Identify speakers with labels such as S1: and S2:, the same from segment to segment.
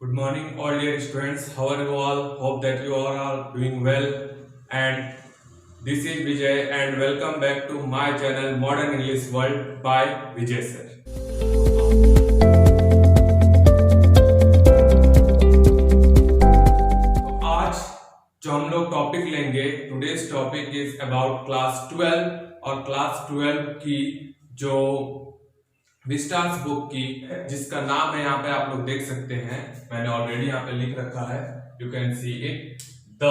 S1: Good morning, all dear students. How are you all? Hope that you all are doing well. And this is Vijay, and welcome back to my channel Modern English World by Vijay sir. तो आज जो हम लोग topic लेंगे, today's topic is about class 12 और class 12 की जो Vistas book की जिसका नाम है यहाँ पे आप लोग देख सकते हैं, मैंने ऑलरेडी यहाँ पे लिख रखा है, you can see it, the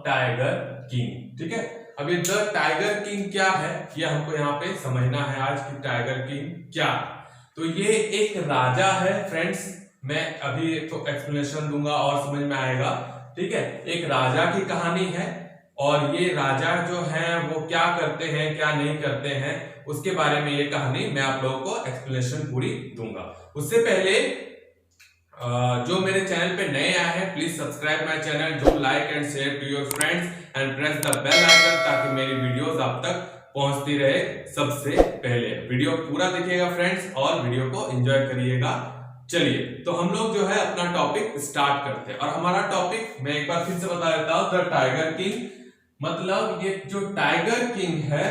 S1: tiger king. ठीक है, अब ये द टाइगर किंग क्या है ये हमको यहाँ पे समझना है आज की टाइगर किंग क्या है। तो ये एक राजा है फ्रेंड्स, मैं अभी तो एक्सप्लेनेशन दूंगा और समझ में आएगा। ठीक है, एक राजा की कहानी है और ये राजा जो है वो क्या करते हैं क्या नहीं करते हैं उसके बारे में ये कहानी मैं आप लोगों को एक्सप्लेनेशन पूरी दूंगा। उससे पहले जो मेरे चैनल पे नए आए हैं, please subscribe my channel, do like and share to your friends and press the bell icon ताकि मेरी वीडियोस आप तक पहुंचती रहे सबसे पहले। वीडियो पूरा देखिएगा फ्रेंड्स और वीडियो को एंजॉय करिएगा। चलिए तो हम लोग जो है अपना टॉपिक स्टार्ट करते हैं और हमारा टॉपिक मैं एक बार फिर से बता देता हूं, द टाइगर किंग। मतलब ये जो टाइगर किंग है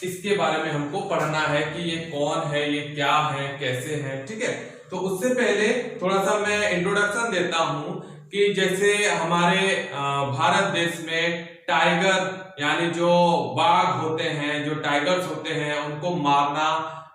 S1: इसके बारे में हमको पढ़ना है कि ये कौन है, ये क्या है, कैसे है। ठीक है, तो उससे पहले थोड़ा सा मैं इंट्रोडक्शन देता हूं कि जैसे हमारे भारत देश में टाइगर यानी जो बाघ होते हैं, जो टाइगर्स होते हैं, उनको मारना,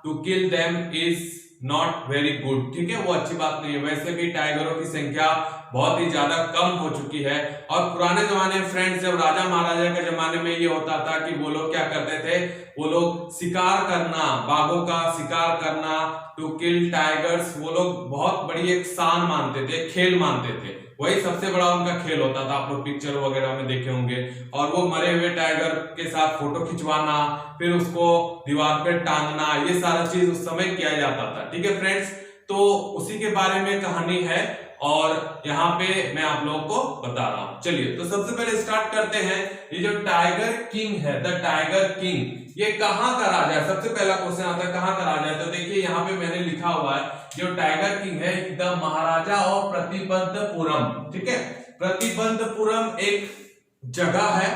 S1: to kill them is not very good. ठीक है, वो अच्छी बात नहीं है। वैसे भी टाइगरों की संख्या बहुत ही ज्यादा कम हो चुकी है और पुराने जमाने में फ्रेंड्स जब राजा महाराजा के जमाने में ये होता था कि वो लोग क्या करते थे, वो लोग शिकार करना, बाघों का शिकार करना, टू किल टाइगर्स, वो लोग बहुत बड़ी एक शान मानते थे, खेल मानते थे। वही सबसे बड़ा उनका खेल होता था, आप लोग पिक्चर वगैरह में देखे होंगे। और वो मरे हुए टाइगर के साथ फोटो खिंचवाना, फिर उसको दीवार पे टांगना, ये सारा चीज उस समय किया जाता था। ठीक है फ्रेंड्स, तो उसी के बारे में कहानी है और यहाँ पे मैं आप लोगों को बता रहा हूं। चलिए तो सबसे पहले स्टार्ट करते हैं। ये जो टाइगर किंग है, द टाइगर किंग, ये कहाँ का राजा है? सबसे पहला क्वेश्चन आता है कहाँ का राजा है। तो देखिए यहाँ पे मैंने लिखा हुआ है जो टाइगर किंग है द महाराजा ऑफ प्रतिबंधपुरम। ठीक है, प्रतिबंधपुरम एक जगह है,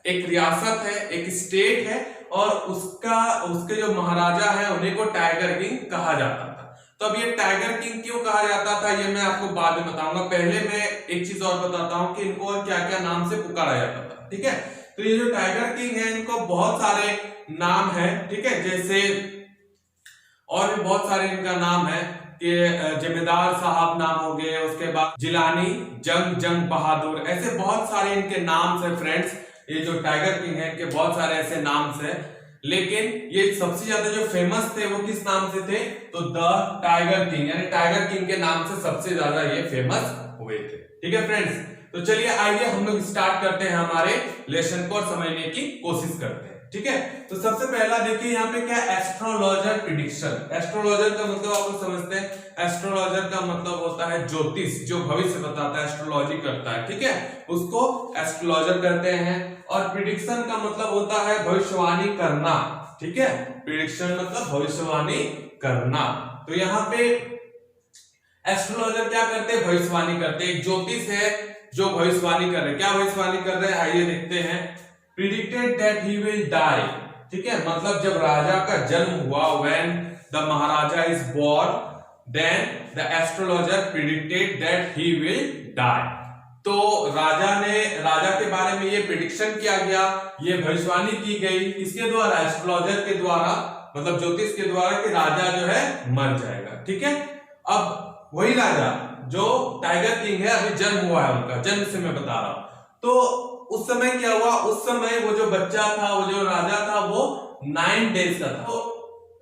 S1: एक रियासत है, एक स्टेट है और उसके जो महाराजा है उन्हीं को टाइगर किंग कहा जाता था। तो अब ये टाइगर किंग क्यों कहा जाता था ये मैं आपको बाद में बताऊंगा। पहले मैं एक चीज और बताता हूं कि इनको क्या क्या नाम से पुकारा जाता था। ठीक है, तो ये जो टाइगर किंग है इनको बहुत सारे नाम है। ठीक है, जैसे और भी बहुत सारे इनका नाम है कि जमींदार साहब नाम हो गए, उसके बाद जिलानी, जंग बहादुर, ऐसे बहुत सारे इनके नाम से फ्रेंड्स। ये जो टाइगर किंग है इनके बहुत सारे ऐसे नाम से, लेकिन ये सबसे ज्यादा जो फेमस थे वो किस नाम से थे? तो द टाइगर किंग, यानी टाइगर किंग के नाम से सबसे ज्यादा ये फेमस हुए थे। ठीक है फ्रेंड्स, तो चलिए आइए हम लोग स्टार्ट करते हैं हमारे लेसन को और समझने की कोशिश करते हैं। ठीक है, तो सबसे पहला देखिए यहाँ पे क्या, एस्ट्रोलॉजर प्रिडिक्शन। एस्ट्रोलॉजर का मतलब आप लोग समझते हैं, एस्ट्रोलॉजर का मतलब होता है ज्योतिष, जो भविष्य बताता है, एस्ट्रोलॉजी करता है। ठीक है, उसको एस्ट्रोलॉजर करते हैं। और प्रिडिक्शन का मतलब होता है भविष्यवाणी करना। ठीक है, प्रिडिक्शन मतलब भविष्यवाणी करना। तो यहाँ पे एस्ट्रोलॉजर क्या करते हैं? भविष्यवाणी करते हैं। ज्योतिष है जो भविष्यवाणी कर रहे हैं। क्या भविष्यवाणी कर रहे हैं आइए देखते हैं। Predicted that he will die. ठीक है, मतलब जब राजा का जन्म हुआ, when the maharaja is born, then the astrologer predicted that he will die. तो राजा के बारे में ये प्रिडिक्शन किया गया, ये भविष्यवाणी की गई इसके द्वारा, एस्ट्रोलॉजर के द्वारा, मतलब ज्योतिष के द्वारा, कि राजा जो है मर जाएगा। ठीक है, अब वही राजा जो टाइगर किंग है, अभी जन्म हुआ है, उनका जन्म से मैं बता रहा हूं। तो उस समय क्या हुआ, उस समय वो जो बच्चा था, वो जो राजा था, वो 9 डेज का था। तो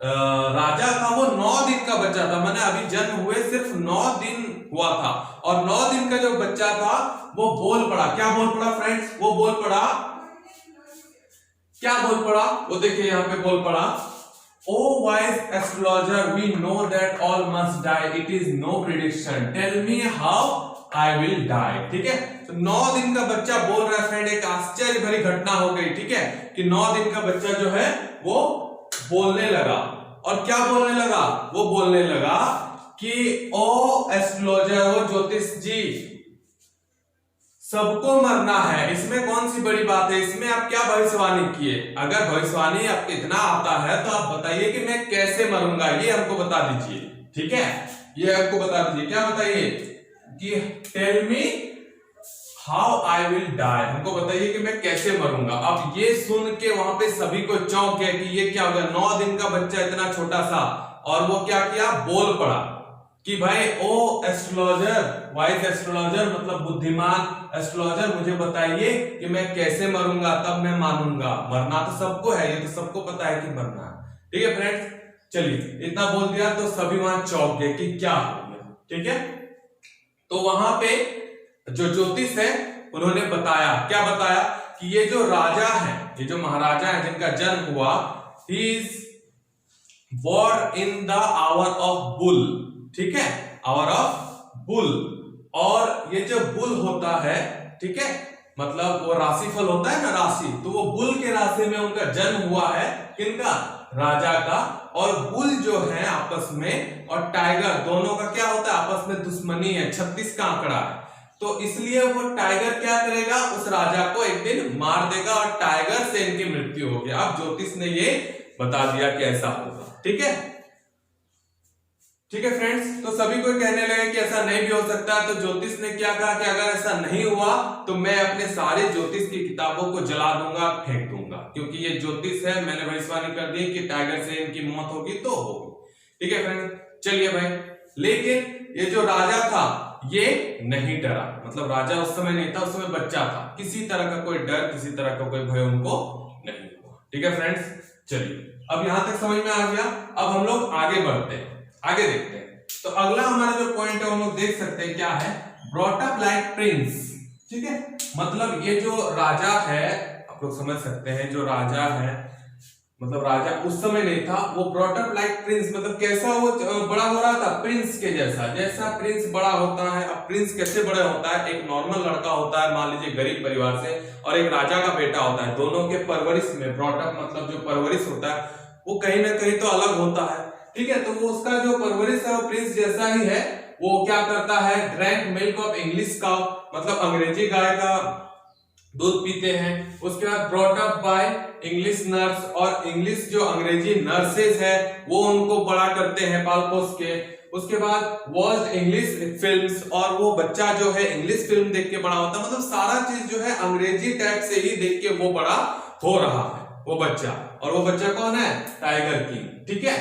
S1: राजा था वो 9 दिन का बच्चा था, मैंने अभी जन्म हुए सिर्फ 9 दिन हुआ था और 9 दिन का जो बच्चा था वो बोल पड़ा। क्या बोल पड़ा फ्रेंड्स? वो बोल पड़ा, क्या बोल पड़ा? वो देखिए यहाँ पे बोल पड़ा, O wise astrologer we know that all must die, it is no prediction, tell me how I will die. ठीक है, तो 9 दिन का बच्चा बोल रहा है फ्रेंड, एक आश्चर्य भरी घटना हो गई। ठीक है, कि 9 दिन का बच्चा जो है वो बोलने लगा। और क्या बोलने लगा? वो बोलने लगा कि ओ एस्ट्रोलॉजर, ओ ज्योतिष जी, सबको मरना है, इसमें कौन सी बड़ी बात है, इसमें आप क्या भविष्यवाणी किए? अगर भविष्यवाणी आपको इतना आता है तो आप बताइए कि मैं कैसे मरूंगा, ये हमको बता दीजिए। ठीक है, ये आपको बता दीजिए। क्या बताइए कि tell me how I will die, हमको बताइए कि मैं कैसे मरूंगा। अब ये सुन के वहां पे सभी को चौंक है कि ये क्या हो गया, 9 दिन का बच्चा इतना छोटा सा, और वो क्या किया, बोल पड़ा कि भाई ओ एस्ट्रोलॉजर, वाइज एस्ट्रोलॉजर मतलब बुद्धिमान एस्ट्रोलॉजर, मुझे बताइए कि मैं कैसे मरूंगा, तब मैं मानूंगा। मरना तो सबको है, ये तो सबको पता है कि मरना है। ठीक है फ्रेंड्स, चलिए इतना बोल दिया तो सभी वहां चौंक गए कि क्या हो गया। ठीक है, तो वहां पे जो ज्योतिष है उन्होंने बताया, क्या बताया कि ये जो राजा है, ये जो महाराजा है जिनका जन्म हुआ, he is born in the hour of bull. ठीक है, आवर ऑफ बुल, और ये जो बुल होता है, ठीक है, मतलब वो राशिफल होता है ना, राशि, तो वो बुल के राशि में उनका जन्म हुआ है। किनका, राजा का। और बुल जो है आपस में, और टाइगर, दोनों का क्या होता है, आपस में दुश्मनी है, 36 का आंकड़ा है। तो इसलिए वो टाइगर क्या करेगा, उस राजा को एक दिन मार देगा, और टाइगर से इनकी मृत्यु होगी। अब ज्योतिष ने ये बता दिया कि ऐसा होगा। ठीक है, ठीक है फ्रेंड्स, तो सभी को कहने लगे कि ऐसा नहीं भी हो सकता। तो ज्योतिष ने क्या कहा कि अगर ऐसा नहीं हुआ तो मैं अपने सारे ज्योतिष की किताबों को जला दूंगा, फेंक दूंगा, क्योंकि ये ज्योतिष है, मैंने भविष्यवाणी कर दी कि टाइगर से इनकी मौत होगी तो होगी। ठीक है फ्रेंड्स, चलिए भाई, लेकिन ये जो राजा था ये नहीं डरा, मतलब राजा उस समय नहीं था, उस समय बच्चा था, किसी तरह का कोई डर, किसी तरह का कोई भय उनको नहीं हुआ। ठीक है फ्रेंड्स, चलिए अब यहां तक समझ में आ गया। अब हम लोग आगे बढ़ते हैं, आगे देखते हैं। तो अगला हमारा जो पॉइंट है हम लोग देख सकते हैं क्या है, ब्रॉट अप लाइक प्रिंस। ठीक है, मतलब ये जो राजा है, आप लोग समझ सकते हैं, जो राजा है, मतलब राजा उस समय नहीं था, वो ब्रॉट अप लाइक प्रिंस, मतलब कैसा वो बड़ा हो रहा था, प्रिंस के जैसा, जैसा प्रिंस बड़ा होता है। अब प्रिंस कैसे बड़ा होता है, एक नॉर्मल लड़का होता है, मान लीजिए गरीब परिवार से, और एक राजा का बेटा होता है, दोनों के परवरिश में, ब्रॉट अप मतलब जो परवरिश होता है वो कहीं ना कहीं तो अलग होता है। ठीक है, तो वो उसका जो परवरिश है वो प्रिंस जैसा ही है। वो क्या करता है, drank milk of English cow, मतलब अंग्रेजी गाय का दूध पीते हैं। उसके बाद brought up by English nurse, और इंग्लिश जो अंग्रेजी नर्सेज है वो उनको बड़ा करते हैं पाल पोस के। उसके बाद वॉच्ड इंग्लिश फिल्म्स, और वो बच्चा जो है इंग्लिश फिल्म देख के बड़ा होता है, मतलब सारा चीज जो है अंग्रेजी टाइप से ही देख के वो बड़ा हो रहा है वो बच्चा। और वो बच्चा कौन है, टाइगर किंग। ठीक है,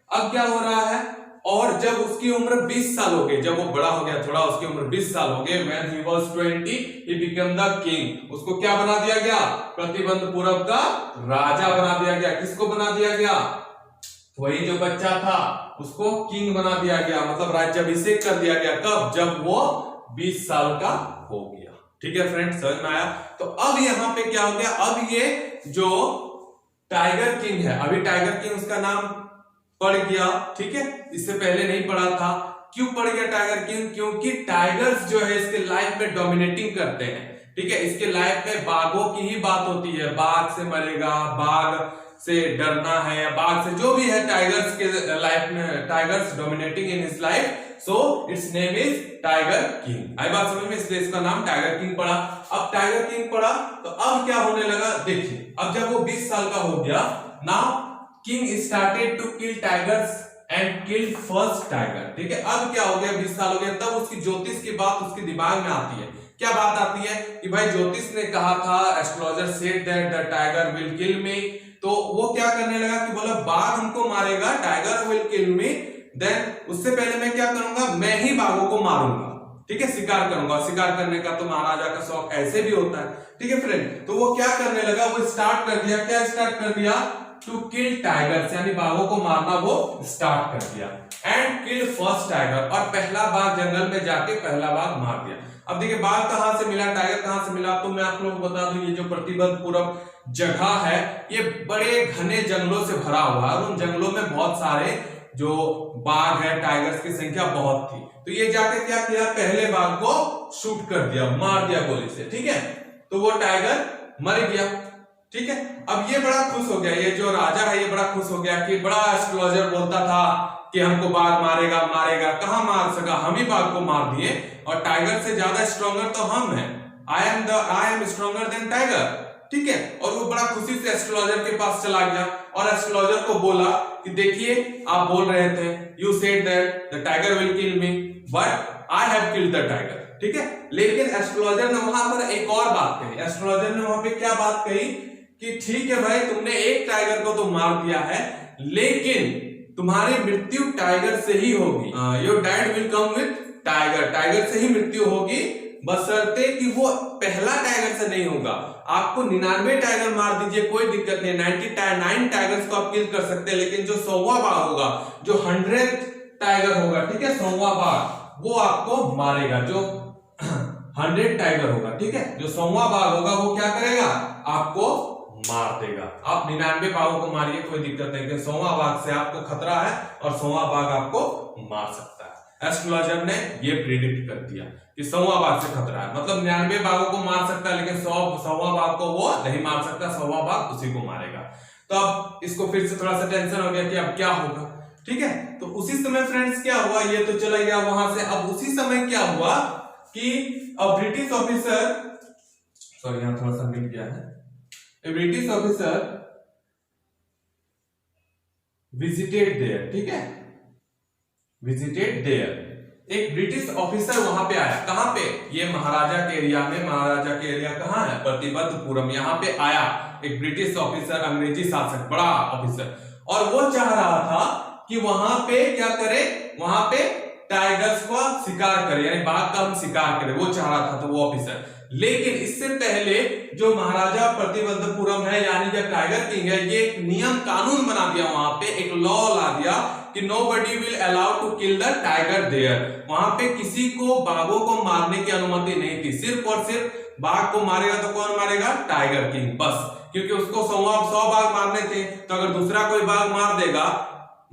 S1: अब क्या हो रहा है, और जब उसकी उम्र 20 साल हो गई, जब वो बड़ा हो गया थोड़ा, उसकी उम्र 20 साल हो गए, when he was 20 he became the king, उसको क्या बना दिया गया, प्रतिबंध पूरब का राजा बना दिया गया। किसको बना दिया गया, वही जो बच्चा था उसको किंग बना दिया गया, मतलब राज्याभिषेक कर दिया गया। कब, जब वो 20 साल का हो गया। ठीक है फ्रेंड्स, समझ में आया। तो अब यहाँ पे क्या हो गया, अब ये जो टाइगर किंग है, अभी टाइगर किंग उसका नाम पड़ गया। ठीक है, इससे पहले नहीं पड़ा था। क्यों पड़ गया टाइगर किंग, क्योंकि टाइगर्स जो है इसके लाइफ में डोमिनेटिंग करते हैं। ठीक है, इसके लाइफ में बाघों की ही बात होती है, बाघ से मरेगा, बाघ से डरना है, या बाघ से जो भी है, टाइगर्स के लाइफ में, tigers dominating in his life, so its name is tiger king. आई बात समझ में, इसलिए इसका नाम टाइगर किंग पड़ा। अब टाइगर किंग पड़ा तो अब क्या होने लगा, देखिए, अब जब वो 20 साल का हो गया, now king started to kill tigers and kill first tiger. ठीक है, अब क्या हो गया, 20 साल हो गया, तब उसकी ज्योतिष की बात उसके दिमाग में आती है। क्या बात आती है कि भाई ज्योतिष ने कहा था, astrologer said that the tiger will kill me, तो वो क्या करने लगा कि बोला बाघ हमको मारेगा, tiger will kill me, then उससे पहले मैं क्या करूंगा, मैं ही बाघों को मारूंगा। ठीक है, शिकार करूंगा। शिकार करने का तो महाराजा का शौक ऐसे भी होता है। ठीक है फ्रेंड, तो वो क्या करने लगा, वो स्टार्ट कर दिया, क्या स्टार्ट कर दिया, टू किल टाइगर्स, यानी बाघों को मारना वो स्टार्ट कर दिया, एंड किल फर्स्ट टाइगर, और पहला बाघ जंगल में जाके पहला बाघ मार दिया। अब देखिए बाघ कहां से मिला, टाइगर कहां से मिला, तो मैं आप लोगों को बता दूं, ये जो प्रतिबंध पूरब जगह है ये बड़े घने जंगलों से भरा हुआ है, और उन जंगलों में बहुत सारे जो बाघ है, टाइगर्स की संख्या बहुत थी। तो ये जाके क्या किया, पहले बाघ को शूट कर दिया, मार दिया गोली से। ठीक है, तो वो टाइगर मर गया। ठीक है, अब ये बड़ा खुश हो गया, ये जो राजा है ये बड़ा खुश हो गया कि बड़ा एस्ट्रोलॉजर बोलता था कि हमको बाघ मारेगा मारेगा, कहां मार सका, हम ही बाघ को मार दिए और टाइगर से ज्यादा स्ट्रॉन्गर तो हम हैं, I am stronger than tiger, ठीक है। और वो बड़ा खुशी से एस्ट्रोलॉजर के पास चला गया और एस्ट्रोलॉजर को बोला कि देखिए आप बोल रहे थे, you said that the tiger will kill me but I have killed the tiger, ठीक है। लेकिन एस्ट्रोलॉजर ने वहां पर एक और बात कही, एस्ट्रोलॉजर ने वहां पे क्या बात कही कि ठीक है भाई, तुमने एक टाइगर को तो मार दिया है, लेकिन तुम्हारी मृत्यु टाइगर से ही होगी, your death will come with tiger, tiger से ही मृत्यु होगी, बशर्ते कि वो पहला टाइगर से नहीं होगा। आपको 99 टाइगर मार दीजिए, कोई दिक्कत नहीं, 99 टाइगर्स को आप किल कर सकते हैं, लेकिन जो 100वां बाघ होगा, जो 100th टाइगर होगा, ठीक है, 100वां बाघ, वो आपको मारेगा। जो 100 टाइगर होगा, ठीक है, जो 100वां बाघ होगा वो क्या करेगा, आपको मार देगा। आप 99 बाघों को मारिए, कोई दिक्कत नहीं, लेकिन 100वां बाघ से आपको खतरा है और 100वां बाघ आपको मार सकता है। एस्ट्रोलॉजर ने ये प्रिडिक्ट कर दिया कि 100वां बाघ से खतरा है, मतलब 99 बाघों को मार सकता है, लेकिन 100वां बाघ को वो नहीं मार सकता, 100वां बाघ उसी को मारेगा। तो अब इसको फिर से थोड़ा सा टेंशन हो गया कि अब क्या होगा, ठीक है। तो उसी समय फ्रेंड्स क्या हुआ, ये तो चला गया वहां से। अब उसी समय क्या हुआ कि ब्रिटिश ऑफिसर, सॉरी यहां थोड़ा सा मिट गया है, A British officer visited there, ठीक है, visited there, एक ब्रिटिश ऑफिसर वहां पे आया, कहां पे, ये महाराजा के एरिया में, महाराजा के एरिया कहां है, प्रतिबद्धपुरम, यहां पे आया एक ब्रिटिश ऑफिसर, अंग्रेजी शासक, बड़ा ऑफिसर, और वो चाह रहा था कि वहां पे क्या करे, वहां पे टाइगर्स का शिकार करे, यानी बाघ का हम शिकार करें, वो चाह रहा था, तो वो ऑफिसर। लेकिन इससे पहले जो महाराजा प्रतिबद्धपुरम है, यानी जो टाइगर किंग है, ये एक नियम कानून बना दिया, वहां पे एक लॉ ला दिया कि nobody will allow to kill the tiger there. वहां पे किसी को बाघों को मारने की अनुमति नहीं थी, सिर्फ और सिर्फ बाघ को मारेगा तो कौन मारेगा, टाइगर किंग, बस, क्योंकि उसको 100 बाघ मारने थे, तो अगर दूसरा कोई बाघ मार देगा,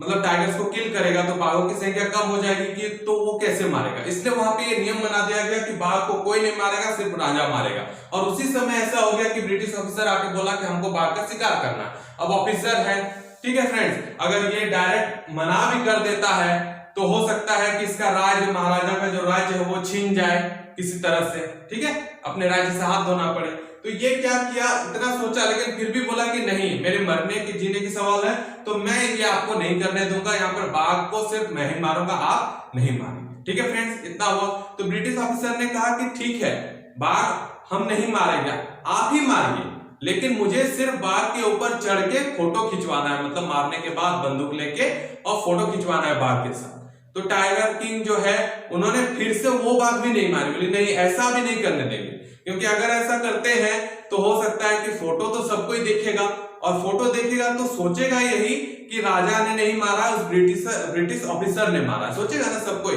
S1: मतलब टाइगर्स को किल करेगा, तो बाघों की संख्या कम हो जाएगी, कि तो वो कैसे मारेगा। इसलिए वहां पे ये नियम बना दिया गया कि बाघ को कोई नहीं मारेगा, सिर्फ राजा मारेगा। और उसी समय ऐसा हो गया कि ब्रिटिश ऑफिसर आके बोला कि हमको बाघ का शिकार करना। अब ऑफिसर है, ठीक है फ्रेंड्स, अगर ये डायरेक्ट मना भी कर देता है तो हो सकता है कि इसका राज्य, महाराजा का जो राज्य है वो छीन जाए किसी तरह से, ठीक है, अपने राज्य से हाथ धोना पड़े। तो ये क्या किया, इतना सोचा, लेकिन फिर भी बोला कि नहीं, मेरे मरने की जीने की सवाल है, तो मैं ये आपको नहीं करने दूंगा, यहाँ पर बाघ को सिर्फ मैं ही मारूंगा, आप नहीं मारेंगे, ठीक है फ्रेंड्स, इतना हुआ। तो ब्रिटिश ऑफिसर ने कहा कि ठीक है, बाघ हम नहीं मारेंगे, आप ही मारिए, लेकिन मुझे सिर्फ बाघ के ऊपर चढ़ के फोटो खिंचवाना है, मतलब मारने के बाद बंदूक लेके और फोटो खिंचवाना है बाघ के साथ। तो टाइगर किंग जो है, उन्होंने फिर से वो बाघ भी नहीं मारी, बोली नहीं, ऐसा भी नहीं करने देंगे, क्योंकि अगर ऐसा करते हैं तो हो सकता है कि फोटो तो सबको ही देखेगा, और फोटो देखेगा तो सोचेगा यही कि राजा ने नहीं मारा, उस ब्रिटिश ऑफिसर ने मारा, सोचेगा ना सब कोई।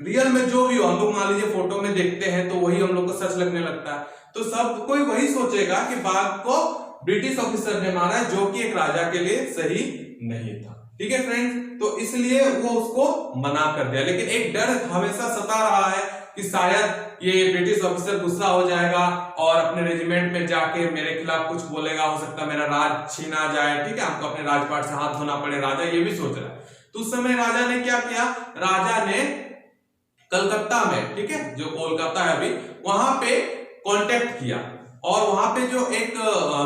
S1: रियल में जो भी हो, हम लोग मान लीजिए फोटो में देखते हैं तो वही हम लोग को सच लगने लगता है, तो सब कोई वही सोचेगा कि बाघ को ब्रिटिश ऑफिसर ने मारा, जो कि एक राजा के लिए सही नहीं था, ठीक है फ्रेंड्स। तो इसलिए वो उसको मना कर दिया, लेकिन एक डर हमेशा सता रहा है कि शायद ये ब्रिटिश ऑफिसर गुस्सा हो जाएगा और अपने रेजिमेंट में जाके मेरे खिलाफ कुछ बोलेगा, हो सकता है मेरा राज छीना जाए, ठीक है, हमको अपने राजपाट से हाथ धोना पड़े, राजा ये भी सोच रहा है। तो उस समय राजा ने क्या किया, राजा ने कलकत्ता में, ठीक है, जो कोलकाता है अभी, वहां पे कांटेक्ट किया, और वहां पे जो एक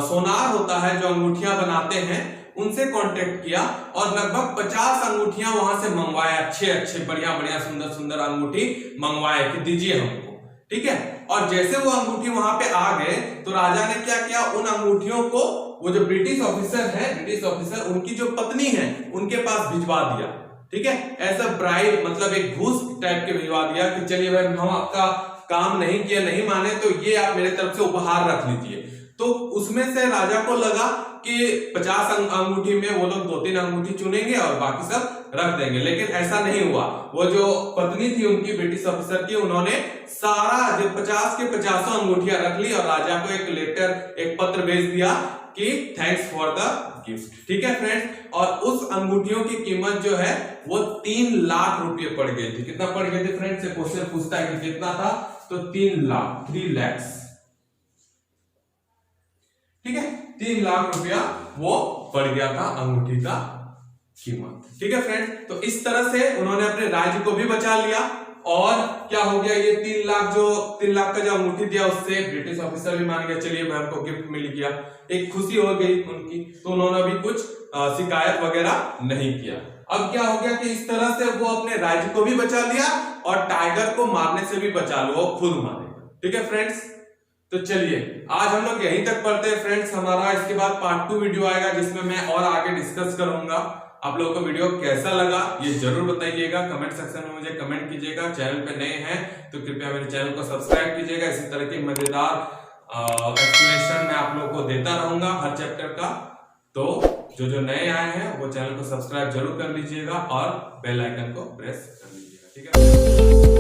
S1: सोनार होता है जो अंगूठियां बनाते हैं, उनसे कांटेक्ट किया और लगभग 50 अंगूठियां वहां से मंगवाए, अच्छे बढ़िया सुंदर अंगूठी मंगवाए कि दीजिए हमको, ठीक है। और जैसे वो अंगूठी वहां पे आ गए तो राजा ने क्या किया, उन अंगूठियों को वो जो ब्रिटिश ऑफिसर उनकी जो पत्नी है उनके पास भिजवा दिया, ठीक है, ऐसा ब्राइब, मतलब एक घूस टाइप के भिजवा दिया कि चलिए भाई, हम आपका काम नहीं किया, नहीं माने तो ये आप मेरे तरफ से उपहार रख लीजिए। तो उसमें से राजा को लगा कि 50 अंगूठी में वो लोग 2-3 अंगूठी चुनेंगे और बाकी सब रख देंगे, लेकिन ऐसा नहीं हुआ। वो जो पत्नी थी उनकी, ब्रिटिश ऑफिसर की, उन्होंने सारा जो 50 के 50 अंगूठियां रख ली और राजा को एक लेटर, एक पत्र भेज दिया कि थैंक्स फॉर द गिफ्ट, ठीक है फ्रेंड्स। और उस अंगूठियों की कीमत जो है वो 3 लाख रुपए पड़ गई थी। कितना पड़ गए थे फ्रेंड्स, से क्वेश्चन पूछता है कि कितना था, तो 3 लाख, ठीक है, 3 लाख रुपया वो पड़ गया था अंगूठी का कीमत। ठीक है फ्रेंड्स, तो इस तरह से उन्होंने अपने राज्य को भी बचा लिया और क्या हो गया, ये 3 लाख का जो अंगूठी दिया उससे ब्रिटिश ऑफिसर भी मान गया, चलिए भाई हमको गिफ्ट मिल गया, एक खुशी हो गई उनकी, तो उन्होंने भी कुछ शिकायत वगैरह नहीं किया। अब क्या हो गया कि इस तरह से वो अपने राज्य को भी बचा लिया और टाइगर को मारने से भी बचा लो, वो खुद मारेगा। ठीक है फ्रेंड्स, तो चलिए आज हम लोग यहीं तक पढ़ते हैं फ्रेंड्स। हमारा इसके बाद पार्ट 2 वीडियो आएगा जिसमें मैं और आगे डिस्कस करूंगा। आप लोगों को वीडियो कैसा लगा ये जरूर बताइएगा, कमेंट सेक्शन में मुझे कमेंट कीजिएगा। चैनल पे नए हैं तो कृपया मेरे चैनल को सब्सक्राइब कीजिएगा, इसी तरह की मजेदार एक्सप्लेनेशन मैं आप लोगों को देता रहूंगा हर चैप्टर का। तो जो नए आए हैं वो चैनल को सब्सक्राइब जरूर कर लीजिएगा और बेल आइकन को प्रेस कर लीजिएगा। ठीक है।